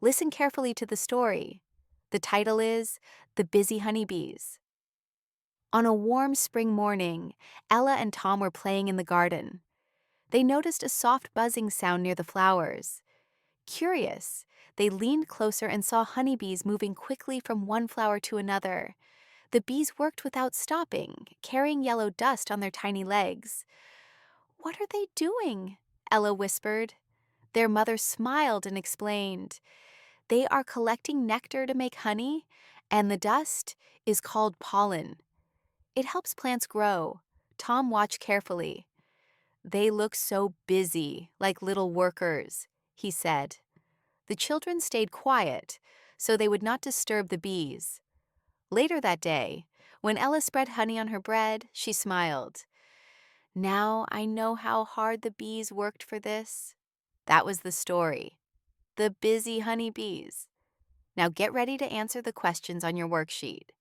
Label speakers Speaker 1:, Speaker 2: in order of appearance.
Speaker 1: Listen carefully to the story. The title is The Busy Honeybees. On a warm spring morning, Ella and Tom were playing in the garden. They noticed a soft buzzing sound near the flowers. Curious, they leaned closer and saw honeybees moving quickly from one flower to another. The bees worked without stopping, carrying yellow dust on their tiny legs. "What are they doing?" Ella whispered. Their mother smiled and explained, "They are collecting nectar to make honey, and the dust is called pollen. It helps plants grow." Tom watched carefully. "They look so busy, like little workers," he said. The children stayed quiet so they would not disturb the bees. Later that day, when Ella spread honey on her bread, she smiled. "Now I know how hard the bees worked for this." That was the story. The busy honeybees. Now get ready to answer the questions on your worksheet.